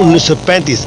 1935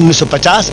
1950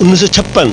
1956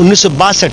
1962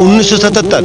1977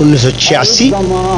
1986,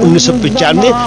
1995,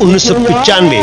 1995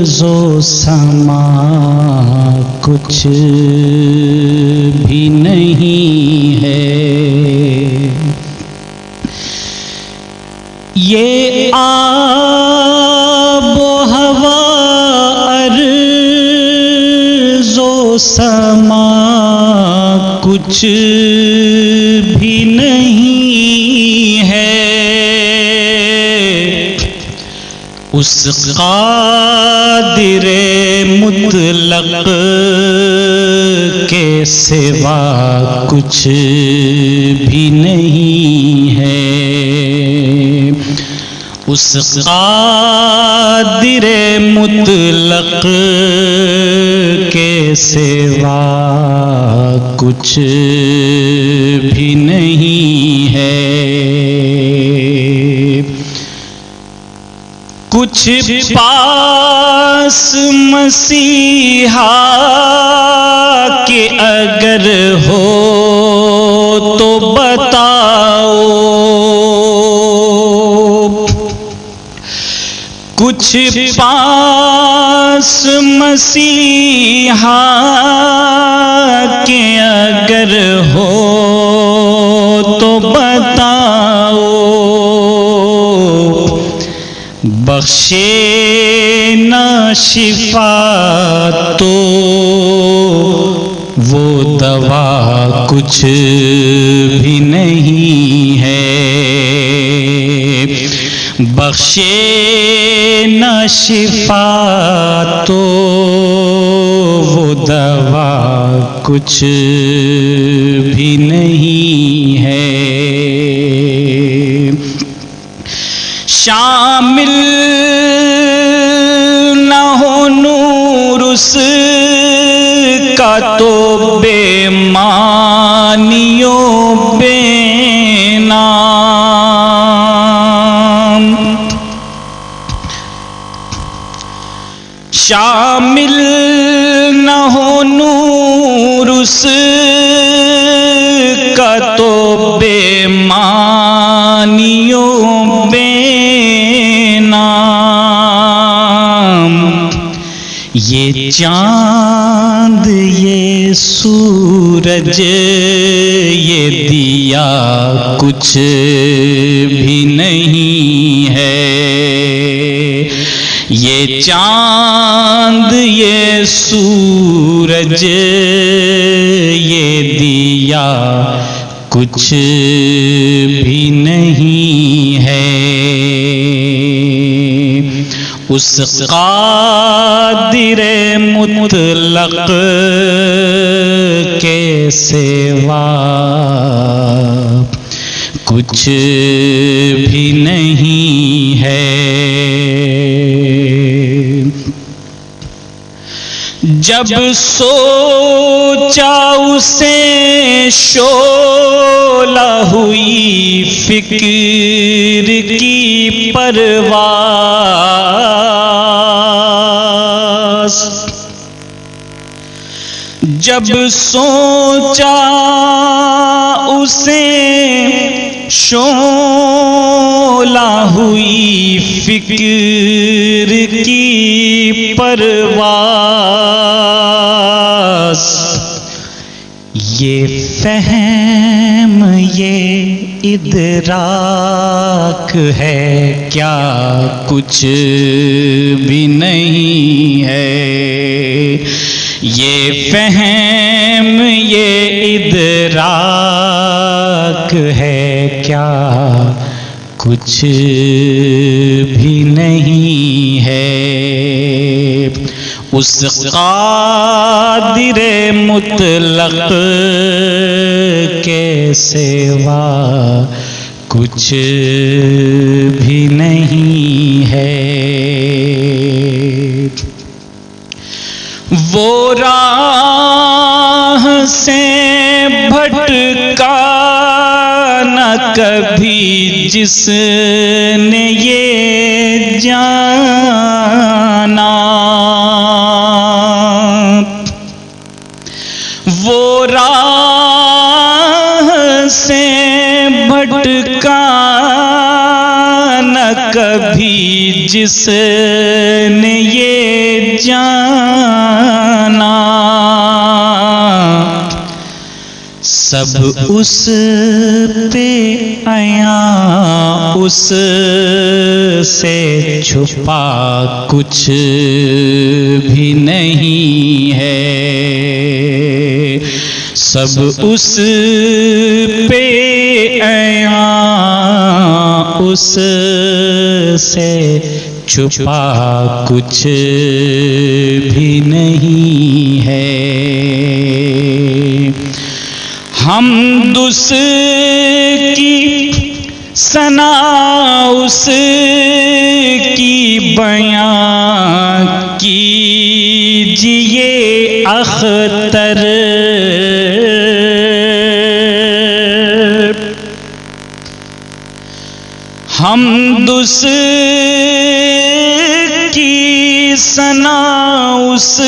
و سما کچھ بھی نہیں ہے، یہ آب و ہوا عرض و سما کچھ بھی نہیں ہے، اس قادر مطلق کے سوا کچھ بھی نہیں ہے، اس قادر مطلق کے سوا کچھ بھی نہیں ہے، کچھ پاس مسیحا کہ اگر ہو تو بتاؤ، کچھ پاس مسیحا کہ اگر ہو تو بتاؤ، بخشے نہ شفا تو وہ دوا کچھ بھی نہیں ہے، بخشے نہ شفا تو وہ دوا کچھ بھی نہیں ہے، شامل نہ ہو نور اس کا تو بے معنی و بے نام، شامل نہ ہو نور اس کا تو بے معنی و بے نام، یہ چاند یہ سورج یہ دیا کچھ بھی نہیں ہے، یہ چاند یہ سورج یہ دیا کچھ بھی نہیں ہے، اس قادر مطلق کے سوا کچھ بھی نہیں ہے، جب سوچا اسے شعلہ ہوئی فکر کی پرواز، جب سوچا اسے شعلہ ہوئی فکر کی پرواز، یہ فہم یہ ادراک ہے کیا کچھ بھی نہیں ہے، یہ فہم یہ ادراک ہے کیا کچھ بھی نہیں ہے، اس قادر مطلق کے سوا کچھ بھی نہیں ہے، وہ راہ سے بھٹکا نہ کبھی جس نے یہ جانا، وہ راہ سے بھٹکا نہ کبھی جس نے یہ جانا، سب اس پہ عیاں، اس سے چھپا کچھ بھی نہیں ہے، سب اس پہ عیاں، اس سے چھپا کچھ بھی نہیں ہے۔ حمد اس کی، ثنا اس کی بیان کیجئے اختر، حمد اس کی، ثنا اس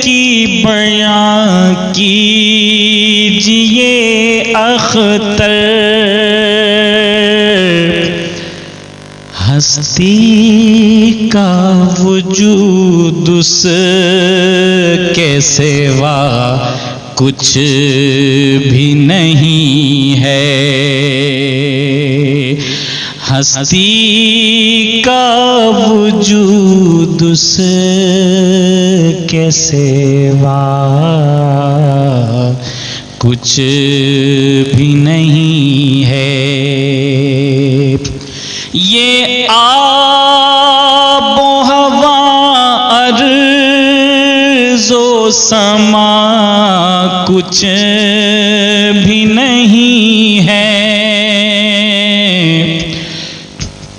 کی بیان کیجئے اختر، ہستی کا وجود اس کے سوا کچھ بھی نہیں ہے، ہستی کا وجود اس کے سوا کچھ بھی نہیں ہے۔ یہ آب و ہوا، ارض و سما کچھ بھی نہیں ہے،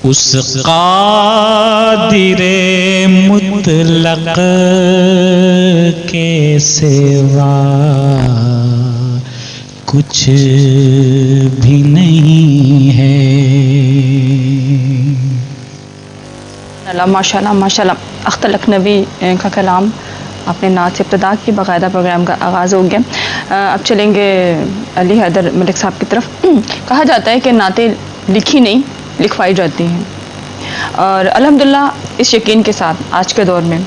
اس قادر مطلق کے سوا کچھ بھی نہیں ہے۔ ماشاء اللہ ماشاء اللہ، اختر لکھنوی کا کلام آپ نے نعت سے ابتدا کی، باقاعدہ پروگرام کا آغاز ہو گیا۔ اب چلیں گے علی حیدر ملک صاحب کی طرف۔ کہا جاتا ہے کہ نعتیں لکھی نہیں لکھوائی جاتی ہیں، اور الحمدللہ اس یقین کے ساتھ آج کے دور میں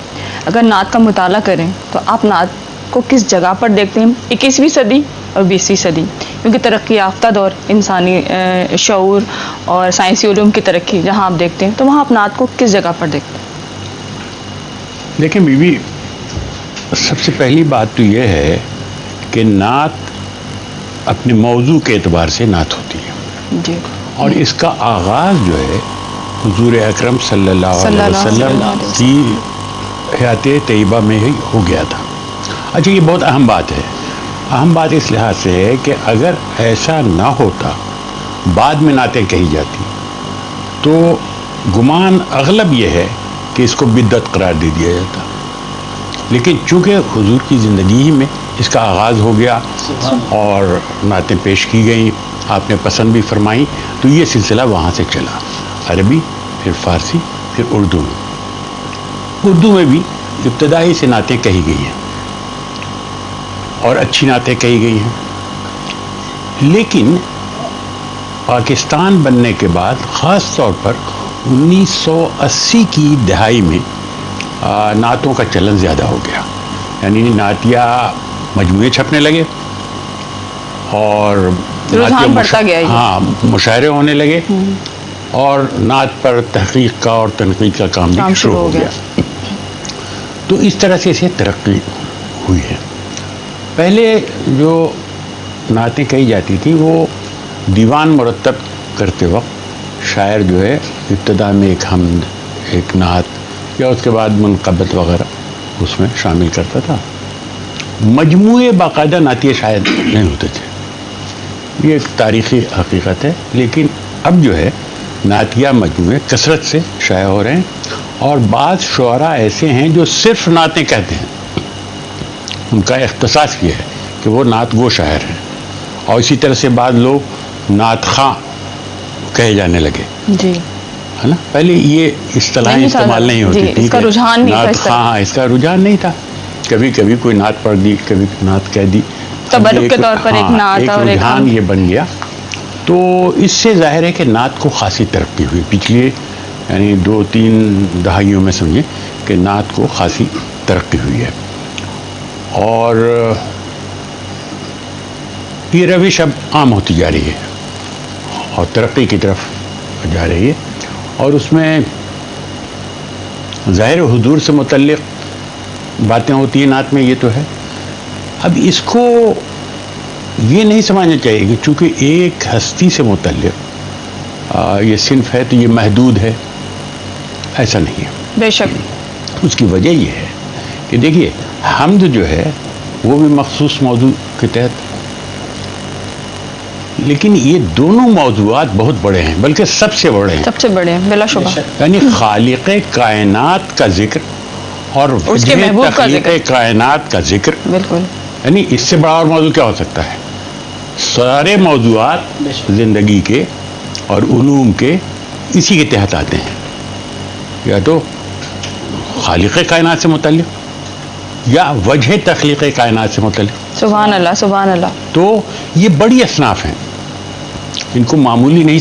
اگر نعت کا مطالعہ کریں تو آپ نعت کو کس جگہ پر دیکھتے ہیں، 21ویں صدی اور 20ویں صدی، کیونکہ ترقی یافتہ دور، انسانی شعور اور سائنسی علوم کی ترقی جہاں آپ دیکھتے ہیں، تو وہاں آپ نعت کو کس جگہ پر دیکھتے ہیں؟ دیکھیں بی بی، سب سے پہلی بات تو یہ ہے کہ نعت اپنے موضوع کے اعتبار سے نعت ہوتی ہے جی، اور اس کا آغاز جو ہے حضور اکرم صلی اللہ علیہ وسلم کی حیات طیبہ میں ہی ہو گیا تھا۔ اچھا، یہ بہت اہم بات ہے۔ اہم بات اس لحاظ سے ہے کہ اگر ایسا نہ ہوتا، بعد میں نعتیں کہی جاتی، تو گمان اغلب یہ ہے کہ اس کو بدعت قرار دے دیا جاتا، لیکن چونکہ حضور کی زندگی ہی میں اس کا آغاز ہو گیا اور نعتیں پیش کی گئیں، آپ نے پسند بھی فرمائی، تو یہ سلسلہ وہاں سے چلا، عربی، پھر فارسی، پھر اردو میں۔ اردو میں بھی ابتدائی سے نعتیں کہی گئی ہیں اور اچھی نعتیں کہی گئی ہیں، لیکن پاکستان بننے کے بعد خاص طور پر 1980 کی دہائی میں نعتوں کا چلن زیادہ ہو گیا، یعنی نعتیہ مجموعے چھپنے لگے اور رجحان بڑھتا گیا، ہاں، مشاعرے ہونے لگے اور نعت پر تحقیق کا اور تنقید کا کام بھی شروع ہو گیا۔ تو اس طرح سے اسے ترقی ہوئی ہے۔ پہلے جو نعتیں کہی جاتی تھیں وہ دیوان مرتب کرتے وقت شاعر جو ہے ابتدا میں ایک حمد، ایک نعت یا اس کے بعد منقبت وغیرہ اس میں شامل کرتا تھا، مجموعے باقاعدہ نعتیہ شاعر نہیں ہوتے تھے، یہ ایک تاریخی حقیقت ہے۔ لیکن اب جو ہے نعتیہ مجموعے کثرت سے شائع ہو رہے ہیں، اور بعض شعراء ایسے ہیں جو صرف نعتیں کہتے ہیں، ان کا اختصاص یہ ہے کہ وہ نعت گو شاعر ہیں، اور اسی طرح سے بعض لوگ نعت خواں کہے جانے لگے، جی ہے نا۔ پہلے یہ اصطلاحیں استعمال نہیں ہوتی تھی، اس کا رجحان نہیں تھا، ہاں، اس کا رجحان نہیں تھا، کبھی کبھی کوئی نعت پڑھ دی، کبھی نعت کہہ دی، تبرک کے طور پر ایک نعت اور ایک رجحان یہ بن گیا۔ تو اس سے ظاہر ہے کہ نعت کو خاصی ترقی ہوئی پچھلے یعنی 2-3 دہائیوں میں سمجھیں کہ نعت کو خاصی ترقی ہوئی ہے، اور یہ روش اب عام ہوتی جا رہی ہے اور ترقی کی طرف جا رہی ہے، اور اس میں ظاہر حضور سے متعلق باتیں ہوتی ہیں نعت میں، یہ تو ہے۔ اب اس کو یہ نہیں سمجھنا چاہیے کہ چونکہ ایک ہستی سے متعلق یہ صنف ہے تو یہ محدود ہے، ایسا نہیں ہے۔ بے شک اس کی وجہ یہ ہے کہ دیکھیے حمد جو ہے وہ بھی مخصوص موضوع کے تحت، لیکن یہ دونوں موضوعات بہت بڑے ہیں، بلکہ سب سے بڑے ہیں، سب سے بڑے ہیں بلا شبہ، یعنی خالق کائنات کا ذکر اور اس کے محبوب کا تخلیق ذکر، کائنات کا ذکر، بالکل، یعنی اس سے بڑا اور موضوع کیا ہو سکتا ہے؟ سارے موضوعات زندگی کے اور علوم کے اسی کے تحت آتے ہیں، یا تو خالق کائنات سے متعلق یا وجہ تخلیق کائنات سے متعلق۔ سبحان اللہ سبحان اللہ۔ تو یہ بڑی اصناف ہیں، ان کو معمولی نہیں،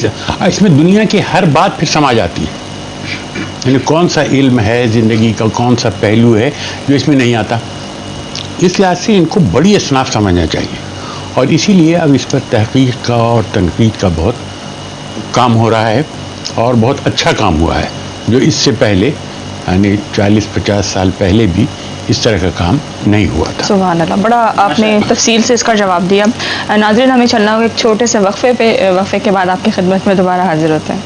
اس میں دنیا کی ہر بات پھر سما جاتی ہے، یعنی کون سا علم ہے زندگی کا، کون سا پہلو ہے جو اس میں نہیں آتا، اس لحاظ سے ان کو بڑی اصناف سمجھنا چاہیے، اور اسی لیے اب اس پر تحقیق کا اور تنقید کا بہت کام ہو رہا ہے، اور بہت اچھا کام ہوا ہے، جو اس سے پہلے یعنی 40-50 سال پہلے بھی اس طرح کا کام نہیں ہوا تھا۔ سبحان اللہ، بڑا آپ نے تفصیل سے اس کا جواب دیا۔ ناظرین ہمیں چلنا ہوگا ایک چھوٹے سے وقفے پہ، وقفے کے بعد آپ کی خدمت میں دوبارہ حاضر ہوتے ہیں۔